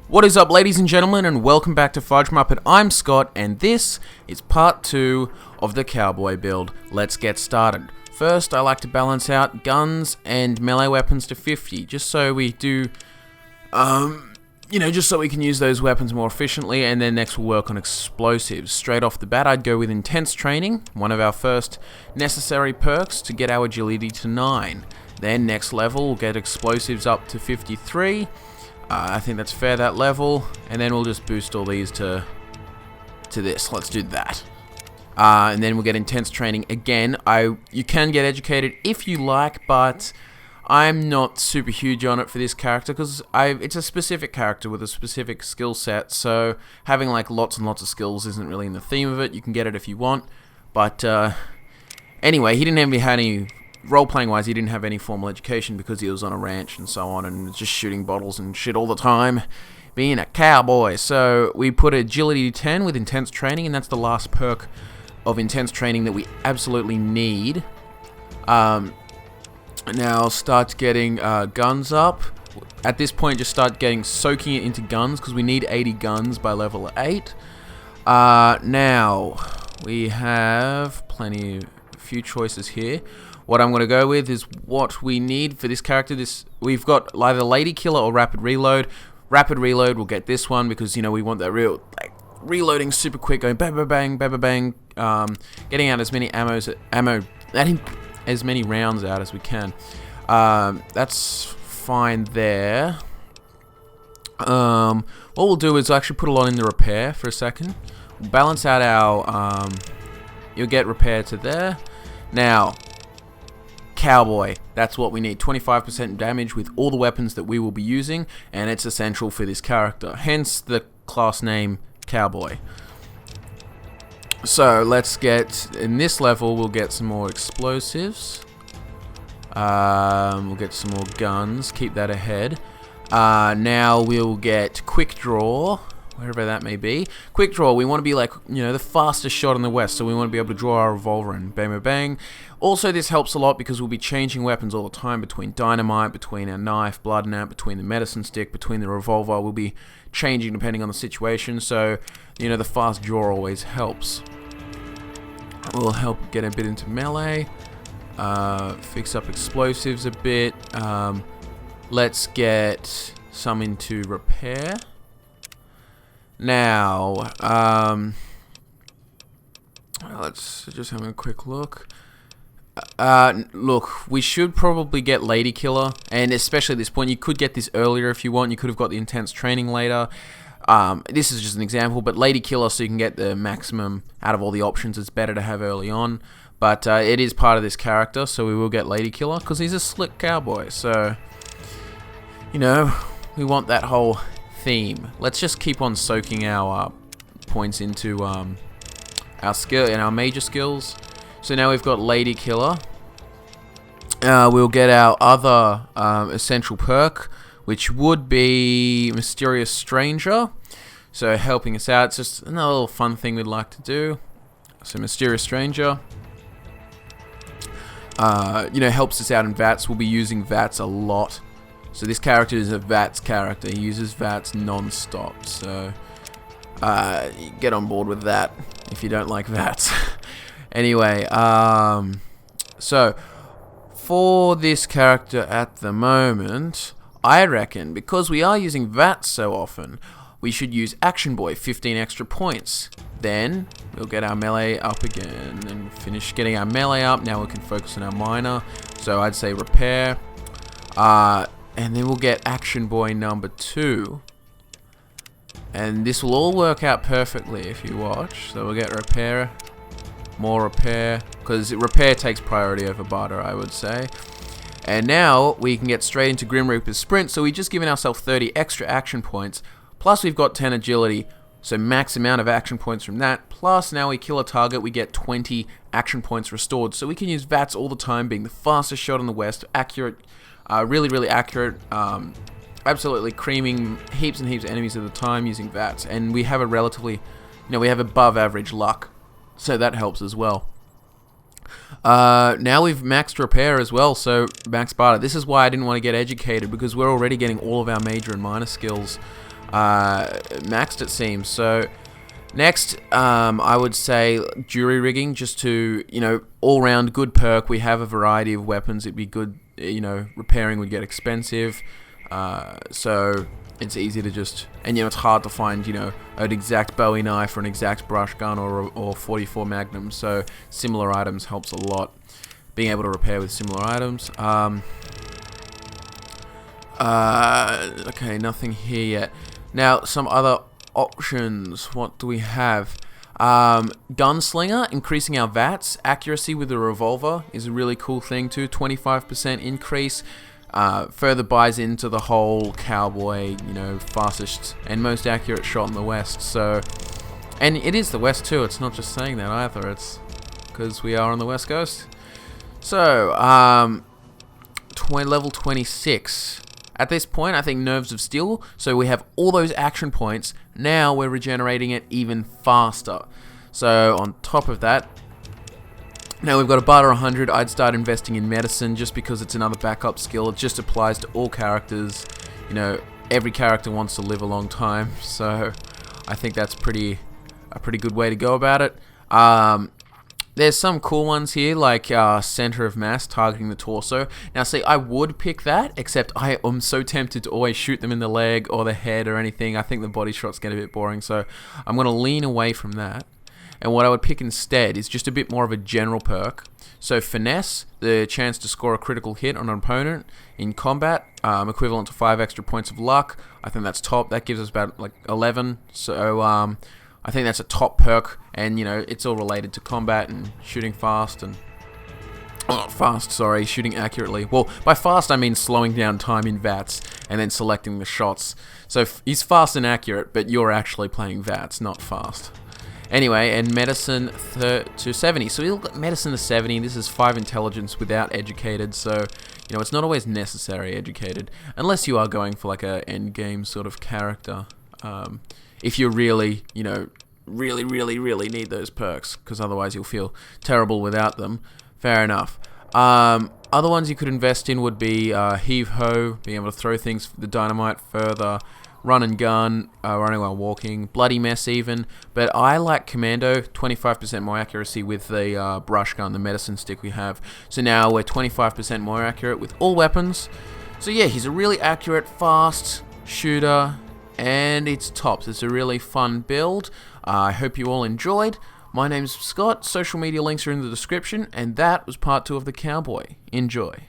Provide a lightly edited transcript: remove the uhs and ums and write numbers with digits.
What is up, ladies and gentlemen, and welcome back to FudgeMuppet. I'm Scott, and this is part 2 of the Cowboy build. Let's get started. First, I like to balance out guns and melee weapons to 50, just so we do, just so we can use those weapons more efficiently, and then next we'll work on explosives. Straight off the bat, I'd go with intense training, one of our first necessary perks to get our agility to 9. Then next level, we'll get explosives up to 53. I think that's fair, that level, and then we'll just boost all these to this. Let's do that. And then we'll get intense training again. You can get educated if you like, but I'm not super huge on it for this character because it's a specific character with a specific skill set, so having like lots and lots of skills isn't really in the theme of it. You can get it if you want, but anyway, he didn't have any role-playing wise, he didn't have any formal education because he was on a ranch and so on and just shooting bottles and shit all the time, being a cowboy. So we put agility 10 with intense training, and that's the last perk of intense training that we absolutely need. Now start getting guns up. At this point, just start soaking it into guns because we need 80 guns by level 8. Now we have a few choices here. What I'm going to go with is what we need for this character. We've got either Lady Killer or Rapid Reload. Rapid Reload, we'll get this one because, we want that real, reloading super quick, going bang, bang, bang, bang, bang, getting out as many as many rounds out as we can. That's fine there. What we'll do is actually put a lot into repair for a second. We'll balance out our, you'll get repair to there. Now, Cowboy, that's what we need. 25% damage with all the weapons that we will be using, and it's essential for this character. Hence the class name Cowboy. So let's get, in this level, we'll get some more explosives. We'll get some more guns. Keep that ahead. Now we'll get quick draw, wherever that may be. Quick draw, we want to be like, the fastest shot in the West, so we want to be able to draw our revolver and bang, bang, bang. Also, this helps a lot because we'll be changing weapons all the time between dynamite, between our knife, blood gnat, between the medicine stick, between the revolver. We'll be changing depending on the situation, so, the fast draw always helps. We'll help get a bit into melee, fix up explosives a bit. Let's get some into repair. Now, let's just have a quick look. Look, we should probably get Lady Killer, and especially at this point, you could get this earlier if you want. You could have got the intense training later. This is just an example, but Lady Killer, so you can get the maximum out of all the options, it's better to have early on. But it is part of this character, so we will get Lady Killer, because he's a slick cowboy, so, we want that whole theme. Let's just keep on soaking our points into our skill and our major skills. So now we've got Lady Killer. We'll get our other essential perk, which would be Mysterious Stranger. So helping us out. It's just another little fun thing we'd like to do. So Mysterious Stranger, helps us out in VATS. We'll be using VATS a lot. So this character is a VATS character. He uses VATS non-stop. So get on board with that if you don't like VATS. Anyway, so for this character at the moment, I reckon because we are using VATS so often, we should use Action Boy, 15 extra points. Then we'll get our melee up again and finish getting our melee up. Now we can focus on our minor. So I'd say repair. And then we'll get Action Boy number 2. And this will all work out perfectly if you watch. So we'll get repair, more repair, because repair takes priority over Barter, I would say. And now we can get straight into Grim Reaper's Sprint. So we've just given ourselves 30 extra action points. Plus we've got 10 agility. So max amount of action points from that. Plus now we kill a target, we get 20 action points restored. So we can use VATS all the time, being the fastest shot in the West, accurate. Really, really accurate, absolutely creaming heaps and heaps of enemies at a time using VATS, and we have a relatively, we have above average luck, so that helps as well. Now we've maxed repair as well, so max Barter. This is why I didn't want to get educated, because we're already getting all of our major and minor skills maxed, it seems. So next, I would say jury rigging, just to, all round good perk. We have a variety of weapons. It'd be good, repairing would get expensive. So it's easy to just, and it's hard to find, an exact Bowie knife or an exact brush gun or 44 Magnum. So similar items helps a lot. Being able to repair with similar items. Okay, nothing here yet. Now, some other options. What do we have? Gunslinger, increasing our VATS. Accuracy with the revolver is a really cool thing too. 25% increase. Further buys into the whole Cowboy, fastest and most accurate shot in the West. So, and it is the West too. It's not just saying that either. It's because we are on the West Coast. So, level 26. At this point, I think Nerves of Steel. So we have all those action points. Now we're regenerating it even faster. So on top of that, now we've got a Barter 100. I'd start investing in medicine just because it's another backup skill. It just applies to all characters. Every character wants to live a long time. So I think that's a pretty good way to go about it. There's some cool ones here, like center of mass, targeting the torso. Now, see, I would pick that, except I am so tempted to always shoot them in the leg or the head or anything. I think the body shots get a bit boring, so I'm going to lean away from that. And what I would pick instead is just a bit more of a general perk. So finesse, the chance to score a critical hit on an opponent in combat, equivalent to 5 extra points of luck. I think that's top. That gives us about like 11. So I think that's a top perk, and it's all related to combat and shooting fast and shooting accurately. Well, by fast I mean slowing down time in VATS and then selecting the shots. So he's fast and accurate, but you're actually playing VATS, not fast. Anyway, and medicine to 70. So we'll get medicine to 70. This is 5 intelligence without educated. So it's not always necessary educated, unless you are going for like a end game sort of character. If you really, really need those perks, because otherwise you'll feel terrible without them. Fair enough. Other ones you could invest in would be heave-ho, being able to throw things, the dynamite further, run and gun, running while walking, bloody mess even. But I like commando, 25% more accuracy with the brush gun, the medicine stick we have. So now we're 25% more accurate with all weapons. So yeah, he's a really accurate, fast shooter. And it's tops. It's a really fun build. I hope you all enjoyed. My name's Scott. Social media links are in the description. And that was part 2 of the Cowboy. Enjoy.